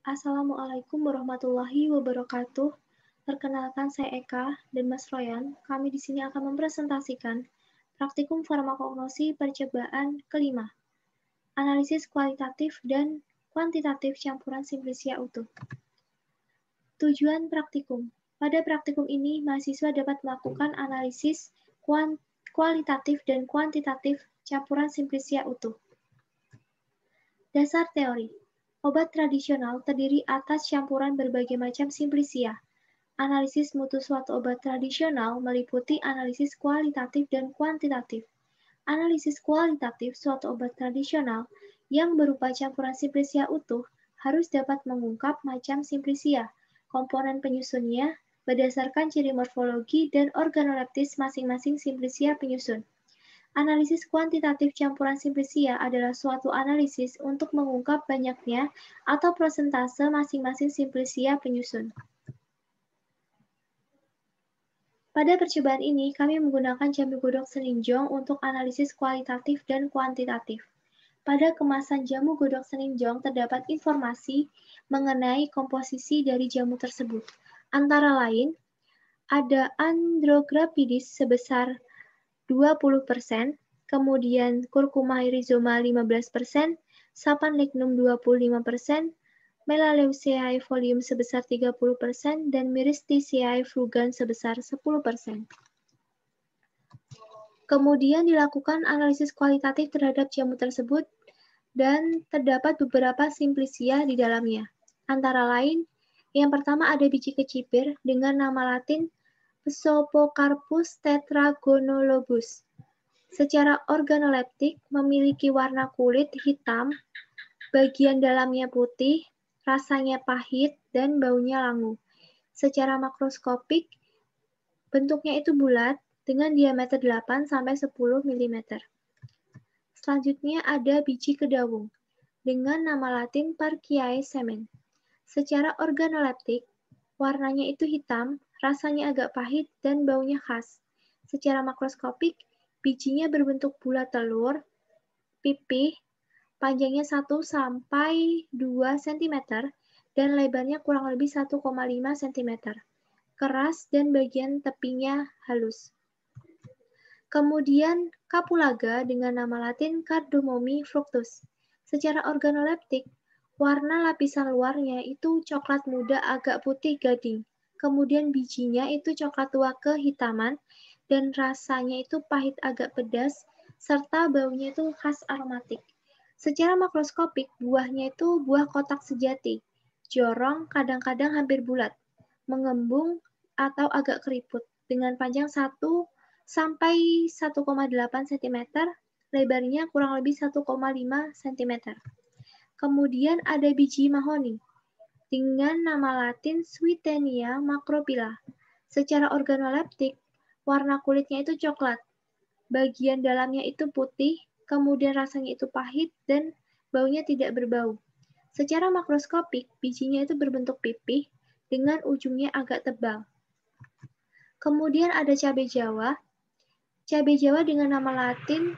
Assalamualaikum warahmatullahi wabarakatuh. Perkenalkan saya Eka dan Mas Royan. Kami di sini akan mempresentasikan praktikum farmakognosi percobaan kelima, analisis kualitatif dan kuantitatif campuran simplisia utuh. Tujuan praktikum. Pada praktikum ini, mahasiswa dapat melakukan analisis kualitatif dan kuantitatif campuran simplisia utuh. Dasar teori. Obat tradisional terdiri atas campuran berbagai macam simplisia. Analisis mutu suatu obat tradisional meliputi analisis kualitatif dan kuantitatif. Analisis kualitatif suatu obat tradisional yang berupa campuran simplisia utuh harus dapat mengungkap macam simplisia, komponen penyusunnya, berdasarkan ciri morfologi dan organoleptis masing-masing simplisia penyusun. Analisis kuantitatif campuran simplisia adalah suatu analisis untuk mengungkap banyaknya atau persentase masing-masing simplisia penyusun. Pada percobaan ini, kami menggunakan jamu godok seninjong untuk analisis kualitatif dan kuantitatif. Pada kemasan jamu godok seninjong terdapat informasi mengenai komposisi dari jamu tersebut. Antara lain, ada Andrographidis sebesar 20%, kemudian Curcuma rhizoma 15%, Sapan lignum 25%, Melaleuceae folium sebesar 30%, dan Myristiceae frugans sebesar 10%. Kemudian dilakukan analisis kualitatif terhadap jamu tersebut dan terdapat beberapa simplisia di dalamnya. Antara lain, yang pertama ada biji kecipir dengan nama latin Pseudocarpus tetragonolobus. Secara organoleptik memiliki warna kulit hitam, bagian dalamnya putih, rasanya pahit, dan baunya langu. Secara makroskopik, bentuknya itu bulat dengan diameter 8-10 mm. Selanjutnya ada biji kedawung dengan nama latin Parkiae semen. Secara organoleptik, warnanya itu hitam, rasanya agak pahit, dan baunya khas. Secara makroskopik, bijinya berbentuk bulat telur, pipih, panjangnya 1-2 cm, dan lebarnya kurang lebih 1,5 cm. Keras dan bagian tepinya halus. Kemudian kapulaga dengan nama latin Cardamomi fructus. Secara organoleptik, warna lapisan luarnya itu coklat muda agak putih gading. Kemudian bijinya itu coklat tua kehitaman dan rasanya itu pahit agak pedas serta baunya itu khas aromatik. Secara makroskopik, buahnya itu buah kotak sejati, jorong, kadang-kadang hampir bulat, mengembung atau agak keriput dengan panjang 1 sampai 1,8 cm, lebarnya kurang lebih 1,5 cm. Kemudian ada biji mahoni dengan nama latin Swietenia macrophylla. Secara organoleptik, warna kulitnya itu coklat. Bagian dalamnya itu putih, kemudian rasanya itu pahit dan baunya tidak berbau. Secara makroskopik, bijinya itu berbentuk pipih dengan ujungnya agak tebal. Kemudian ada cabai Jawa. Cabai Jawa dengan nama latin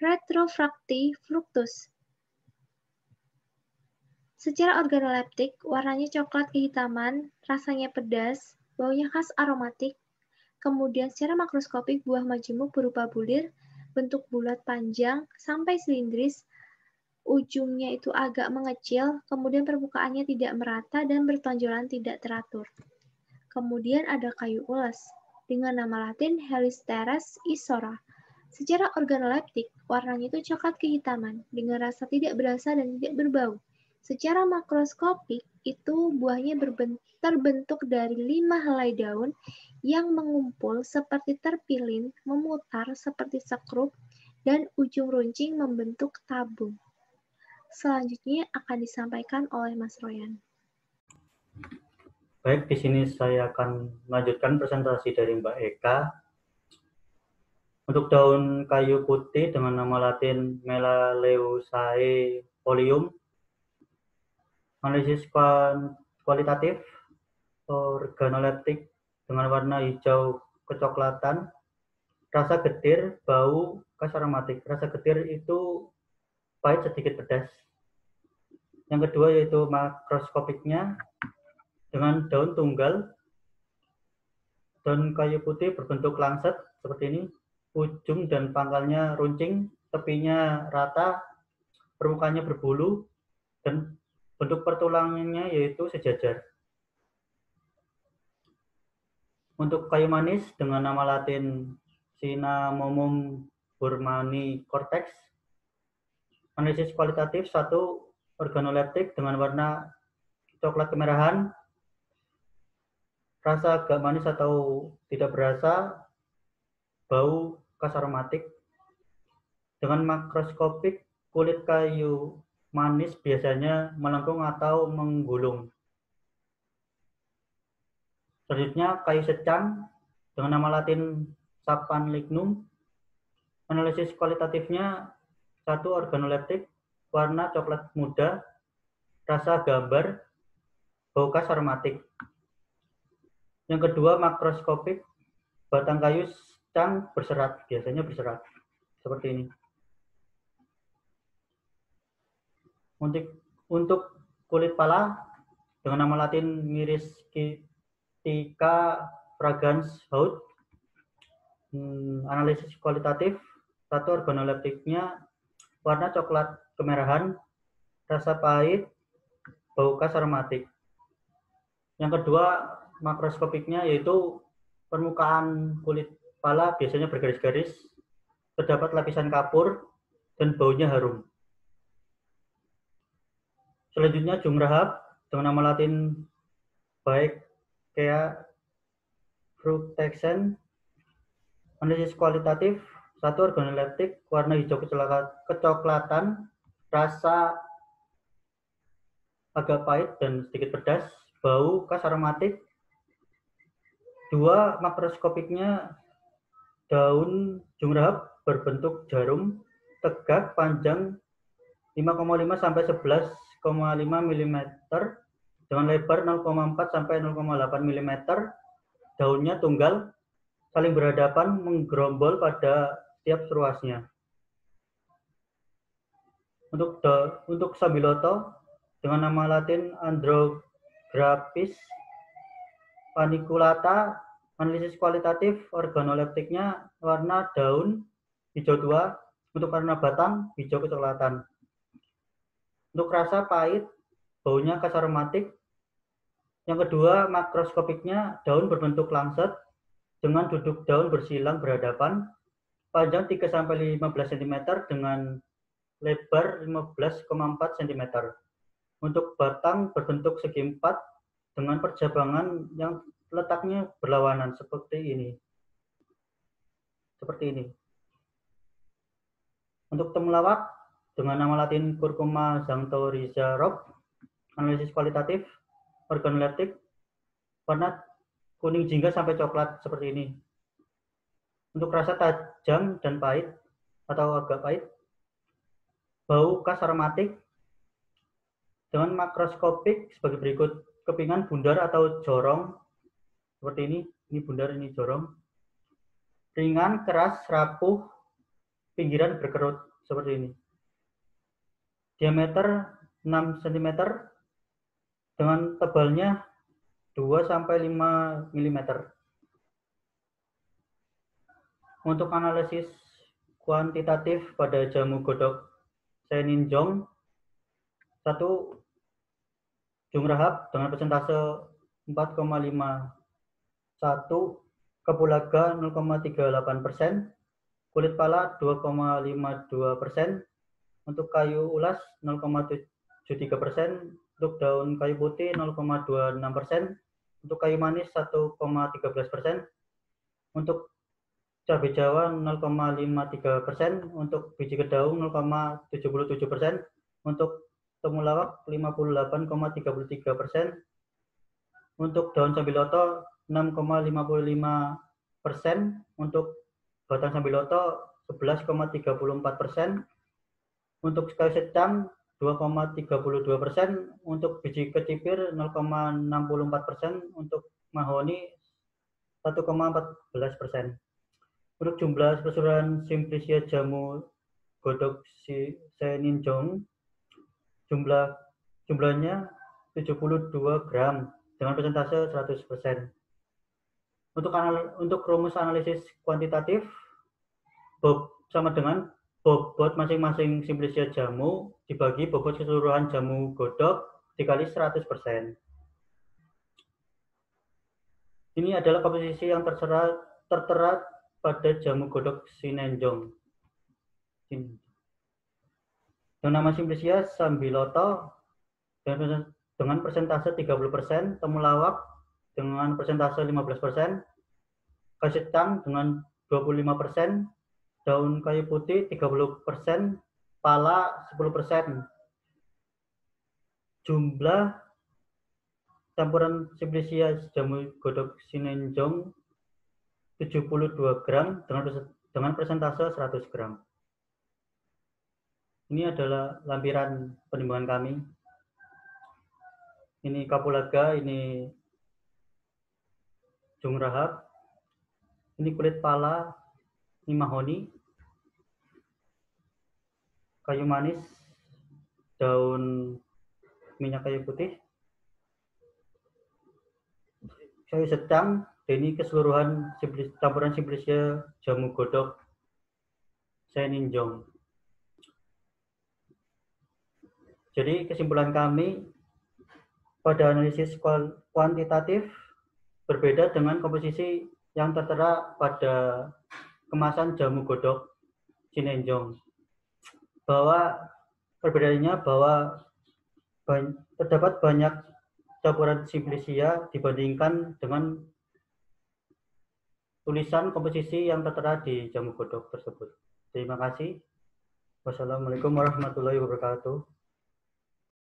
Retrofracti fructus. Secara organoleptik, warnanya coklat kehitaman, rasanya pedas, baunya khas aromatik. Kemudian secara makroskopik, buah majemuk berupa bulir, bentuk bulat panjang sampai silindris, ujungnya itu agak mengecil, kemudian permukaannya tidak merata dan bertonjolan tidak teratur. Kemudian ada kayu ules dengan nama latin Helisteres isora. Secara organoleptik, warnanya itu coklat kehitaman dengan rasa tidak berasa dan tidak berbau. Secara makroskopik, itu buahnya terbentuk dari 5 helai daun yang mengumpul seperti terpilin, memutar seperti sekrup, dan ujung runcing membentuk tabung. Selanjutnya akan disampaikan oleh Mas Royan. Baik, di sini saya akan melanjutkan presentasi dari Mbak Eka. Untuk daun kayu putih dengan nama latin Melaleucae folium, analisis kualitatif organoleptik dengan warna hijau kecoklatan, rasa getir, bau khas aromatik. Rasa getir itu pahit sedikit pedas. Yang kedua yaitu makroskopiknya dengan daun tunggal. Daun kayu putih berbentuk lancet seperti ini, ujung dan pangkalnya runcing, tepinya rata, permukaannya berbulu, dan bentuk pertulangannya yaitu sejajar. Untuk kayu manis dengan nama latin Cinnamomum burmani cortex, analisis kualitatif 1, organoleptik dengan warna coklat kemerahan, rasa agak manis atau tidak berasa, bau khas aromatik. Dengan makroskopik, kulit kayu manis biasanya melengkung atau menggulung. Selanjutnya, kayu secang dengan nama latin Sapan lignum. Analisis kualitatifnya 1, organoleptik, warna coklat muda, rasa gambar, bau khas aromatik. Yang kedua, makroskopik, batang kayu secang berserat, biasanya berserat seperti ini. Untuk kulit pala dengan nama latin Myristica fragrans haut, analisis kualitatif 1, organoleptiknya warna coklat kemerahan, rasa pahit, bau khas aromatik. Yang kedua, makroskopiknya yaitu permukaan kulit pala biasanya bergaris-garis, terdapat lapisan kapur, dan baunya harum. Selanjutnya, jungrahap dengan nama latin Baekea fructescens, analisis kualitatif 1, organoleptik, warna hijau kecoklatan, rasa agak pahit dan sedikit pedas, bau khas aromatik. 2, makroskopiknya daun jungrahap berbentuk jarum, tegak, panjang 5,5 sampai 11,5 mm dengan lebar 0,4 sampai 0,8 mm. Daunnya tunggal, saling berhadapan, menggerombol pada setiap ruasnya. Untuk Sambiloto dengan nama latin Andrographis paniculata, analisis kualitatif organoleptiknya warna daun hijau tua, untuk warna batang hijau kecoklatan. Untuk rasa pahit, baunya khas aromatik. Yang kedua, makroskopiknya daun berbentuk lancet dengan duduk daun bersilang berhadapan, panjang 3-15 cm dengan lebar 15,4 cm. Untuk batang berbentuk segi empat dengan perjabangan yang letaknya berlawanan seperti ini. Untuk temulawak dengan nama latin Curcuma xanthorrhiza Rock, analisis kualitatif organoleptik, warna kuning jingga sampai coklat seperti ini. Untuk rasa tajam dan pahit atau agak pahit, bau khas aromatik. Dengan makroskopik sebagai berikut, kepingan bundar atau jorong seperti ini bundar, ini jorong, ringan, keras, rapuh, pinggiran berkerut seperti ini. Diameter 6 cm dengan tebalnya 2-5 mm. Untuk analisis kuantitatif pada jamu godok Seninjong, 1, jungrahap dengan persentase 4,51, kapulaga 0,38%, kulit pala 2,52%, untuk kayu ulas 0,73%, untuk daun kayu putih 0,26%, untuk kayu manis 1,13%, untuk cabai Jawa 0,53%, untuk biji kedaung 0,77%, untuk temulawak 58,33%, untuk daun sambiloto 6,55%, untuk batang sambiloto 11,34%, untuk kayu secang 2,32%, untuk biji kecipir 0,64%, untuk mahoni 1,14%. Untuk jumlah keseluruhan Simplicia jamu godok Seninjong, jumlah Jumlahnya 72 gram dengan persentase 100%. Untuk rumus analisis kuantitatif, sama dengan bobot masing-masing simplisia jamu dibagi bobot keseluruhan jamu godok dikali 100%. Ini adalah komposisi yang tertera pada jamu godok sinenjong. Yang nama simplisia sambiloto dengan persentase 30%, temulawak dengan persentase 15%, kasitang dengan 25%, daun kayu putih 30%, pala 10%. Jumlah campuran simplisia jamu godok sinenjong 72 gram dengan persentase 100 gram. Ini adalah lampiran penimbangan kami. Ini kapulaga, ini jungrahap, ini kulit pala, ini mahoni, kayu manis, daun minyak kayu putih, kayu sedang, dan ini keseluruhan campuran simplisia jamu godok sinenjong. Jadi kesimpulan kami pada analisis kuantitatif berbeda dengan komposisi yang tertera pada kemasan jamu godok sinenjong. Bahwa perbedaannya bahwa terdapat banyak campuran simplisia dibandingkan dengan tulisan komposisi yang tertera di jamu godok tersebut. Terima kasih. Wassalamualaikum warahmatullahi wabarakatuh.